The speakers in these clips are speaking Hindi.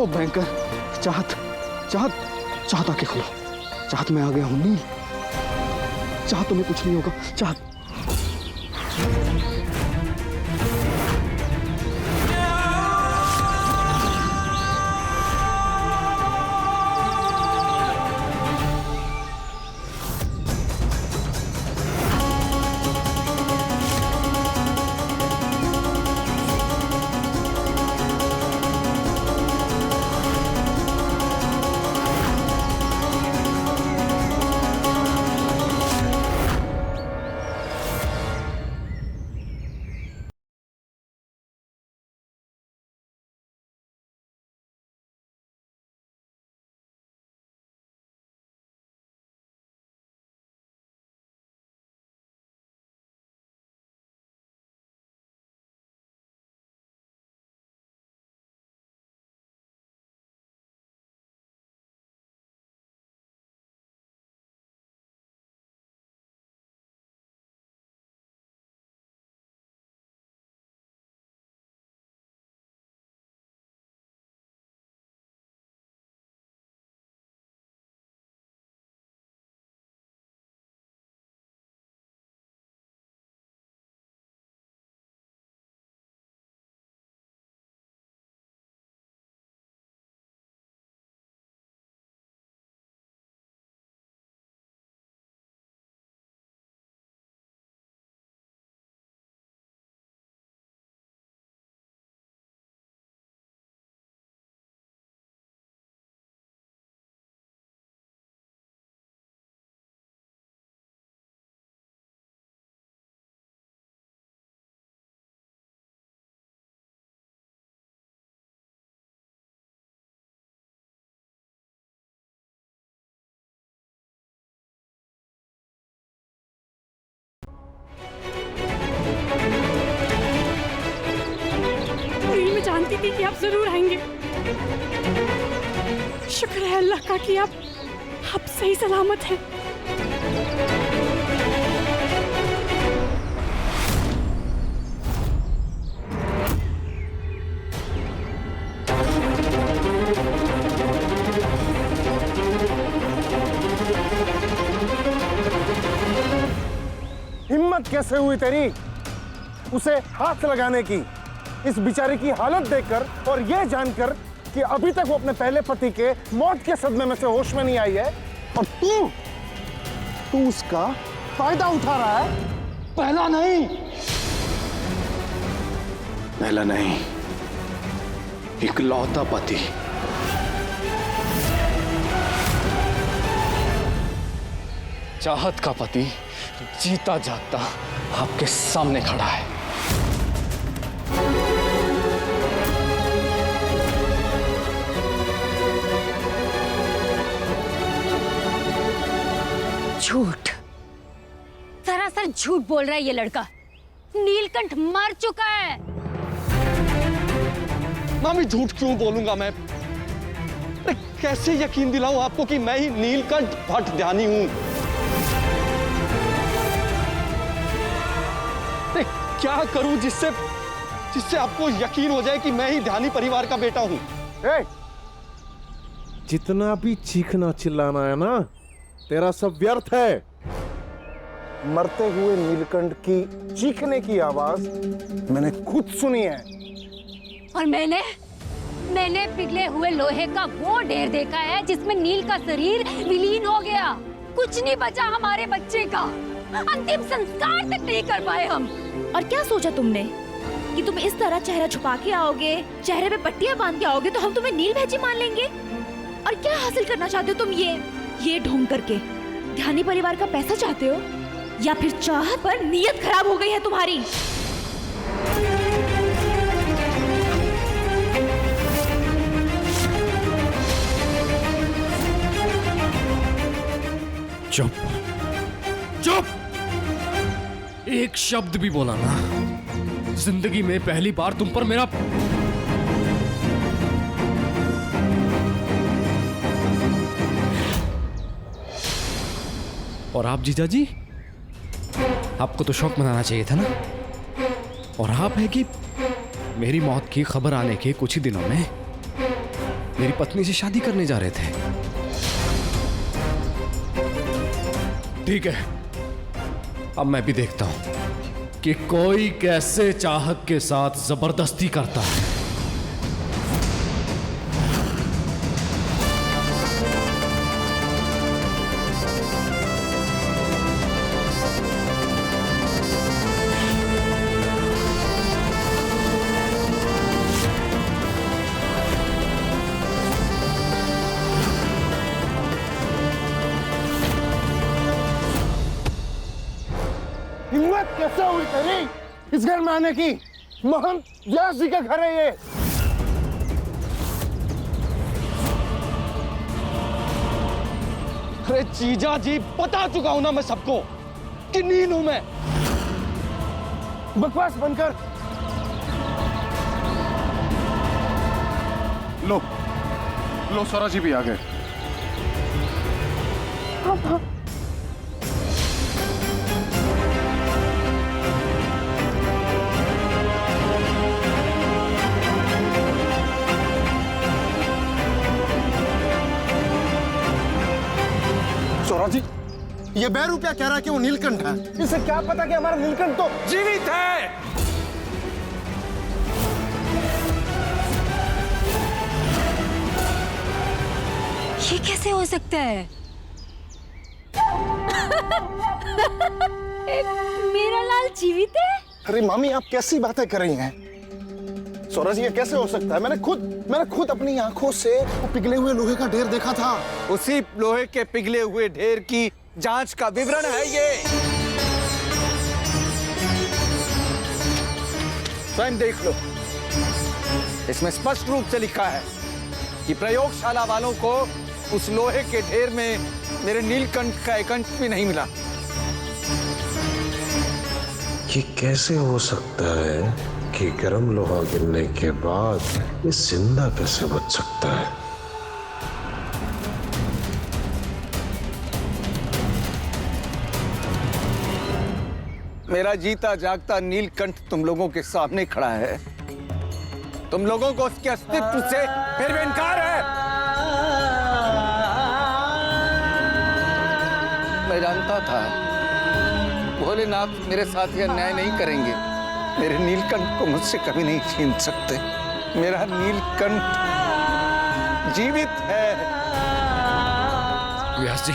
ओ भयंकर, चाहत चाहत चाहत आके खोलो। चाहत मैं आ गया हूं। नील, चाहत तुम्हें कुछ नहीं होगा। चाहत मैं जानती थी कि आप जरूर आएंगे। शुक्र है अल्लाह का कि आप सही सलामत हैं। हिम्मत कैसे हुई तेरी उसे हाथ लगाने की, इस बेचारे की हालत देखकर और यह जानकर कि अभी तक वो अपने पहले पति के मौत के सदमे में से होश में नहीं आई है, और तू उसका फायदा उठा रहा है। पहला नहीं, इकलौता पति। चाहत का पति जीता जागता आपके सामने खड़ा है। झूठ, सरासर झूठ बोल रहा है ये लड़का। नीलकंठ मर चुका है। मामी, झूठ क्यों बोलूंगा मैं? अरे कैसे यकीन दिलाऊं आपको कि मैं ही नीलकंठ भट्ट ध्यानी हूं? अरे क्या करूं जिससे आपको यकीन हो जाए कि मैं ही ध्यानी परिवार का बेटा हूं? जितना भी चीखना चिल्लाना है ना, तेरा सब व्यर्थ है। मरते हुए नीलकंठ की चीखने की आवाज मैंने खुद सुनी है। और मैंने पिघले हुए लोहे का वो ढेर देखा है जिसमें नील का शरीर विलीन हो गया। कुछ नहीं बचा हमारे बच्चे का। अंतिम संस्कार तक नहीं कर पाए हम। और क्या सोचा तुमने कि तुम इस तरह चेहरा छुपा के आओगे, चेहरे पे पट्टियां बांध के आओगे तो हम तुम्हें नील भेजी मान लेंगे? और क्या हासिल करना चाहते हो तुम ये ढूंढ करके? ध्यानी परिवार का पैसा चाहते हो या फिर चाहत पर नीयत खराब हो गई है तुम्हारी? चुप! एक शब्द भी बोला ना, जिंदगी में पहली बार तुम पर मेरा और आप जीजा जी, आपको तो शौक मनाना चाहिए था ना। और आप है कि मेरी मौत की खबर आने के कुछ ही दिनों में मेरी पत्नी से शादी करने जा रहे थे। ठीक है, अब मैं भी देखता हूं कि कोई कैसे चाहत के साथ जबरदस्ती करता है। हिम्मत कैसे हुई तेरी इस घर में आने की? महंत व्यास जी का घर है ये। अरे जीजा जी, बता चुका हूं ना मैं सबको कि नील हूं मैं। बकवास बनकर लो लो, स्वरा जी भी आ गए। स्वरा जी, ये बैरू क्या कह रहा है कि वो नीलकंठ है? इसे क्या पता कि हमारा नीलकंठ तो जीवित है। ये कैसे हो सकता है? मेरा लाल जीवित है? अरे मामी, आप कैसी बातें कर रही हैं? स्वरा जी, ये कैसे हो सकता है? मैंने खुद अपनी आंखों से वो पिघले हुए लोहे का ढेर देखा था। उसी लोहे के पिघले हुए ढेर की जांच का विवरण है ये। स्वयं देख लो, इसमें स्पष्ट रूप से लिखा है कि प्रयोगशाला वालों को उस लोहे के ढेर में मेरे नीलकंठ का एक अंश भी नहीं मिला। ये कैसे हो सकता है कि गर्म लोहा गिरने के बाद ये जिंदा कैसे बच सकता है? मेरा जीता जागता नीलकंठ तुम लोगों के सामने खड़ा है। तुम लोगों को उसके अस्तित्व से फिर भी इनकार है। मैं जानता था भोलेनाथ मेरे साथ यह अन्याय नहीं करेंगे। मेरे नीलकंठ को मुझसे कभी नहीं छीन सकते। मेरा नीलकंठ जीवित है। व्यास जी,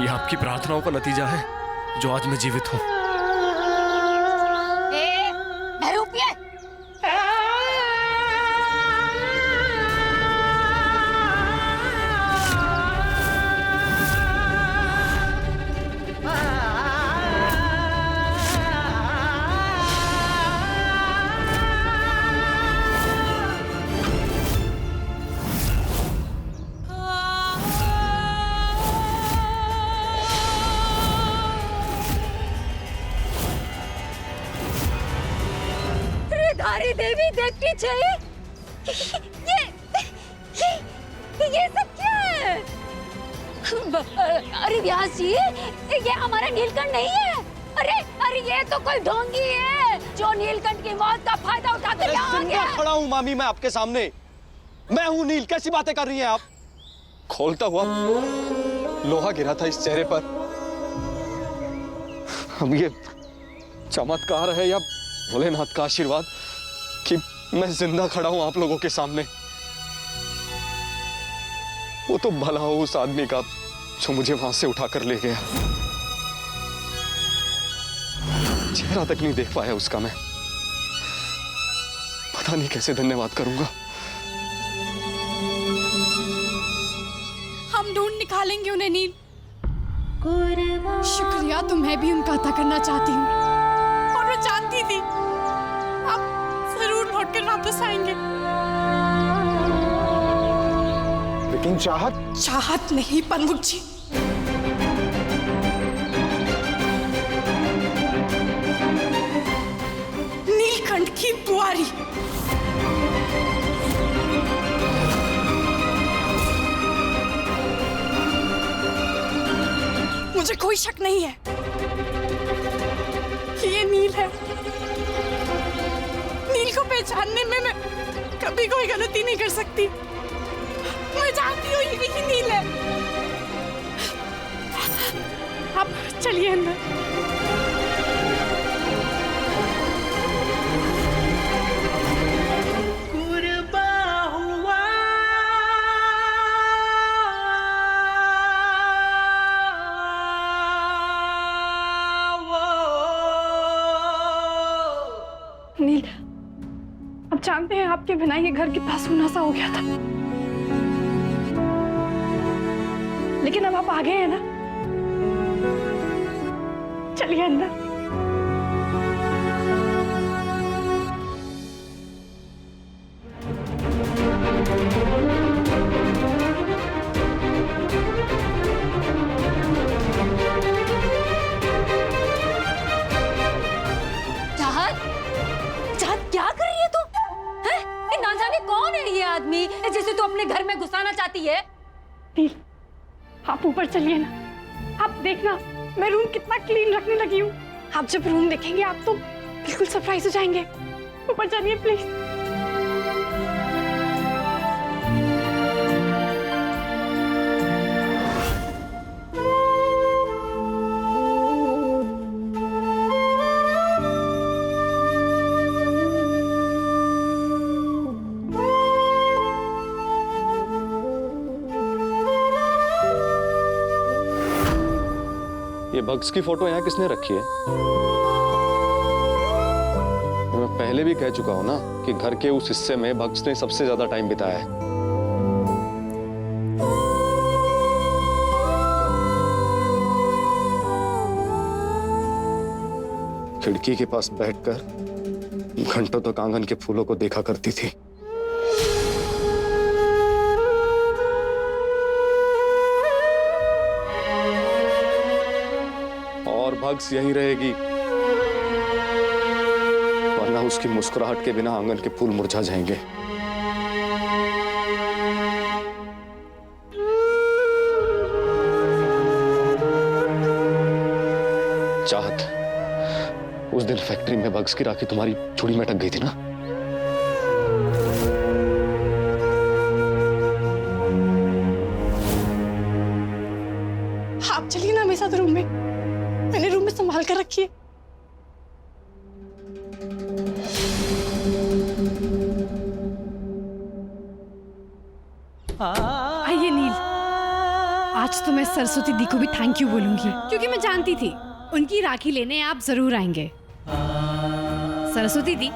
ये आपकी प्रार्थनाओं का नतीजा है जो आज मैं जीवित हूं। धारी देवी देखनी चाहिए। ये सब क्या है? अरे व्यास जी, ये हमारा नीलकंठ नहीं है। अरे ये तो कोई ढोंगी है जो नीलकंठ की मौत का फायदा उठाकर यहाँ आ गया। खड़ा हूं मामी मैं आपके सामने। मैं हूं नील, कैसी बातें कर रही हैं आप? खोलता हुआ लोहा गिरा था इस चेहरे पर। अब ये चमत्कार है या भोलेनाथ का आशीर्वाद कि मैं जिंदा खड़ा हूं आप लोगों के सामने। वो तो भला हो उस आदमी का जो मुझे वहां से उठाकर ले गया। चेहरा तक नहीं देख पाया उसका मैं। पता नहीं कैसे धन्यवाद करूंगा। हम ढूंढ निकालेंगे उन्हें नील। शुक्रिया, तो मैं भी उनका अदा करना चाहती हूँ और मैं जानती थी आप जरूर लौटकर वापस आएंगे। लेकिन चाहत नहीं प्रमुख जी, नीलकंठ की बुआरी। मुझे कोई शक नहीं है कि ये नील है। नील को पहचानने में मैं कभी कोई गलती नहीं कर सकती। मैं जानती हूँ यही नील है। आप चलिए अंदर। नील, आप जानते हैं आपके बिना ये घर कितना सूना सा हो गया था, लेकिन अब आप आ गए हैं ना। चलिए अंदर। आदमी जिसे तू अपने घर में घुसाना चाहती है। नील, आप ऊपर चलिए ना। आप देखना मैं रूम कितना क्लीन रखने लगी हूँ। आप जब रूम देखेंगे आप तो बिल्कुल सरप्राइज हो जाएंगे। ऊपर चलिए प्लीज। ये बग्स की फोटो यहाँ किसने रखी है? मैं पहले भी कह चुका हूं ना कि घर के उस हिस्से में बग्स ने सबसे ज्यादा टाइम बिताया है। खिड़की के पास बैठकर घंटों तक आंगन के फूलों को देखा करती थी। बग्स यहीं रहेगी, वरना उसकी मुस्कुराहट के बिना आंगन के फूल मुरझा जाएंगे। चाहत, उस दिन फैक्ट्री में बग्स की राखी तुम्हारी चूड़ी में अटक गई थी ना? आप चलिए ना मेरे साथ रूम में। मैंने रूम में संभाल कर रखी है। आइए नील, आज तो मैं सरस्वती दी को भी थैंक यू बोलूंगी, क्योंकि मैं जानती थी उनकी राखी लेने आप जरूर आएंगे। सरस्वती दी,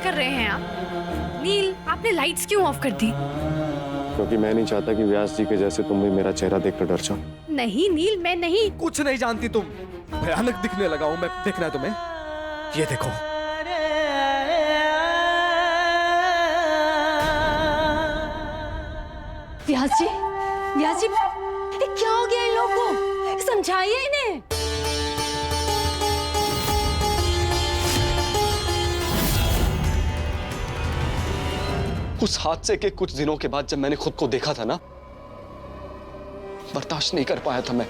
कर रहे हैं आप? नील, आपने लाइट्स क्यों ऑफ कर दी? क्योंकि मैं नहीं चाहता कि व्यास जी के जैसे तुम भी मेरा चेहरा देखकर डर जाओ। नहीं नील, मैं नहीं। कुछ नहीं जानती तुम, भयानक दिखने लगा हूं मैं। देखना है तुम्हें? ये देखो। व्यास जी, व्यास जी, क्या हो गया इन लोगों को? समझाइए इन्हें। उस हादसे के कुछ दिनों के बाद जब मैंने खुद को देखा था ना, बर्दाश्त नहीं कर पाया था मैं।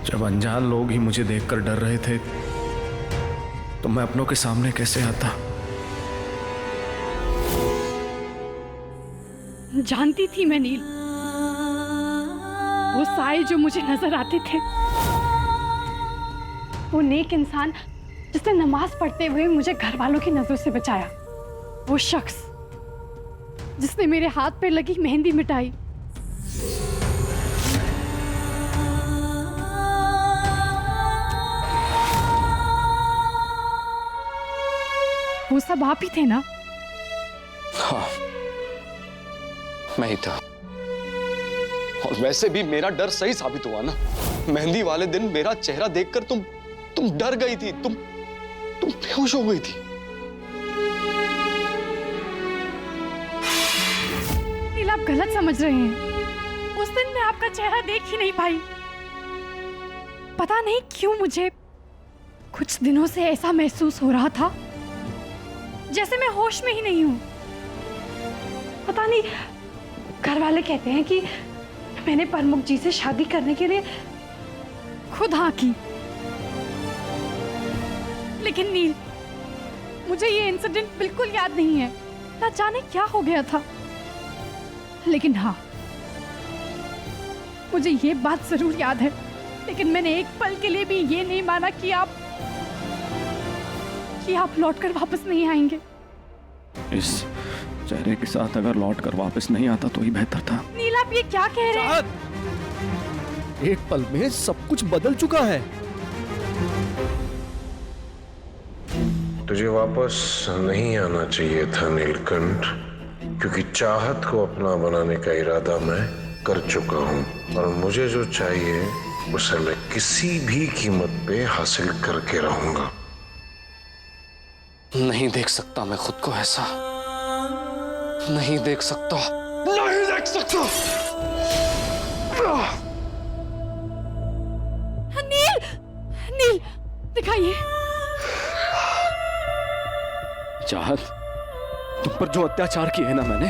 जब अनजान लोग ही मुझे देखकर डर रहे थे तो मैं अपनों के सामने कैसे आता? जानती थी मैं नील, वो साए जो मुझे नजर आते थे, वो नेक इंसान जिसने नमाज पढ़ते हुए मुझे घर वालों की नजरों से बचाया, वो शख्स जिसने मेरे हाथ पे लगी मेहंदी मिटाई, वो सब आप ही थे ना? हाँ, मैं ही था। और वैसे भी मेरा डर सही साबित हुआ ना। मेहंदी वाले दिन मेरा चेहरा देखकर तुम डर गई थी, तुम बेहोश हो गई थी। नील, आप गलत समझ रहे हैं। वो उस दिन मैं आपका चेहरा देख ही नहीं पाई। पता नहीं क्यों मुझे कुछ दिनों से ऐसा महसूस हो रहा था जैसे मैं होश में ही नहीं हूं। पता नहीं, घर वाले कहते हैं कि मैंने प्रमुख जी से शादी करने के लिए खुद हाँ की, लेकिन नील, मुझे ये इंसिडेंट बिल्कुल याद नहीं है। ना जाने क्या हो गया था, लेकिन हाँ, मुझे ये बात जरूर याद है। लेकिन मैंने एक पल के लिए भी ये नहीं माना कि आप लौटकर वापस नहीं आएंगे। इस चेहरे के साथ अगर लौट कर वापस नहीं आता तो ही बेहतर था। नील, आप ये क्या कह रहे हैं? एक पल में सब कुछ बदल चुका है। तुझे वापस नहीं आना चाहिए था नीलकंठ, क्योंकि चाहत को अपना बनाने का इरादा मैं कर चुका हूं, और मुझे जो चाहिए उसे मैं किसी भी कीमत पे हासिल करके रहूंगा। नहीं देख सकता मैं खुद को ऐसा, नहीं देख सकता, नहीं देख सकता। नील, नील, दिखाइए। चाहत, तुम पर जो अत्याचार किए है ना मैंने,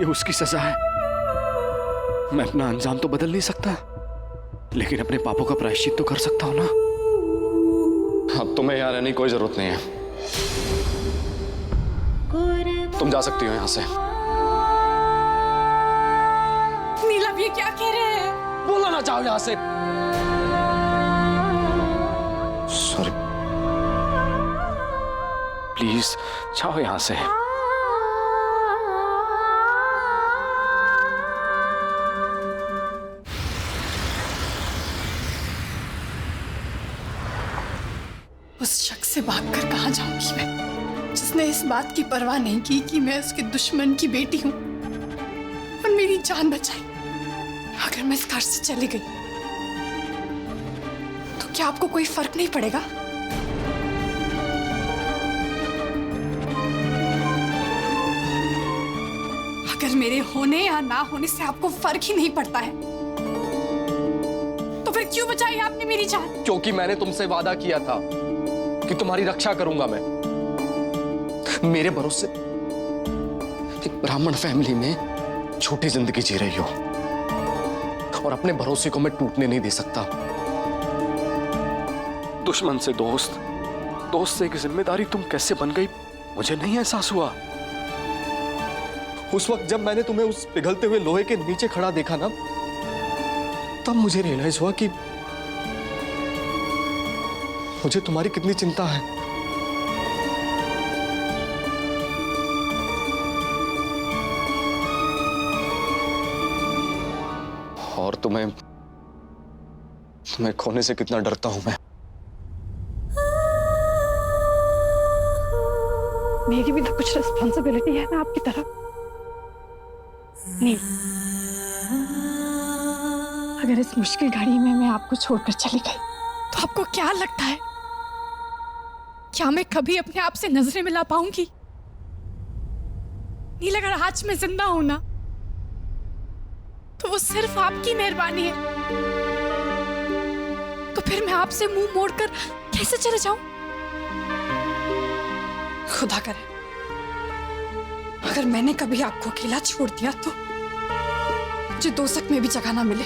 ये उसकी सजा है। मैं अपना अंजाम तो बदल नहीं सकता, लेकिन अपने पापों का प्रायश्चित तो कर सकता हूं ना। अब तुम्हें यहाँ रहने की कोई जरूरत नहीं है। तुम जा सकती हो यहाँ से। नील, आप ये क्या कह रहे हैं? बोला ना, जाओ यहाँ से। सॉरी, प्लीज जाओ यहां से। उस शख्स से भागकर कहां जाऊंगी मैं, जिसने इस बात की परवाह नहीं की कि मैं उसके दुश्मन की बेटी हूं और मेरी जान बचाई। अगर मैं इस घर से चली गई तो क्या आपको कोई फर्क नहीं पड़ेगा? अगर मेरे होने या ना होने से आपको फर्क ही नहीं पड़ता है तो फिर क्यों बचाई आपने मेरी जान? क्योंकि मैंने तुमसे वादा किया था कि तुम्हारी रक्षा करूंगा मैं। मेरे भरोसे एक ब्राह्मण फैमिली में छोटी जिंदगी जी रही हो, और अपने भरोसे को मैं टूटने नहीं दे सकता। दुश्मन से दोस्त, दोस्त से एक जिम्मेदारी तुम कैसे बन गई, मुझे नहीं एहसास हुआ। उस वक्त जब मैंने तुम्हें उस पिघलते हुए लोहे के नीचे खड़ा देखा ना, तब मुझे रियलाइज हुआ कि मुझे तुम्हारी कितनी चिंता है। और तुम्हें खोने से कितना डरता हूं मैं। मेरी भी तो कुछ रिस्पॉन्सिबिलिटी है ना आपकी तरफ। नहीं, अगर इस मुश्किल घड़ी में मैं आपको छोड़कर चली गई तो आपको क्या लगता है, क्या मैं कभी अपने आप से नजरें मिला पाऊंगी? नील, अगर आज मैं जिंदा हूं ना तो वो सिर्फ आपकी मेहरबानी है। तो फिर मैं आपसे मुंह मोड़कर कैसे चले जाऊं? खुदा करे अगर मैंने कभी आपको अकेला छोड़ दिया तो मुझे दोज़ख में भी जगह ना मिले।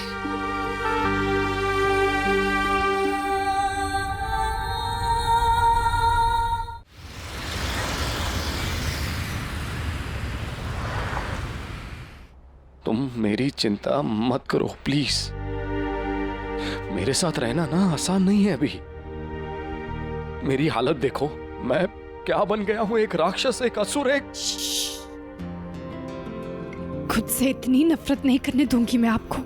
तुम मेरी चिंता मत करो प्लीज। मेरे साथ रहना ना आसान नहीं है अभी। मेरी हालत देखो, मैं क्या बन गया हूं, एक राक्षस, एक असुर, एक। खुद से इतनी नफरत नहीं करने दूंगी मैं आपको।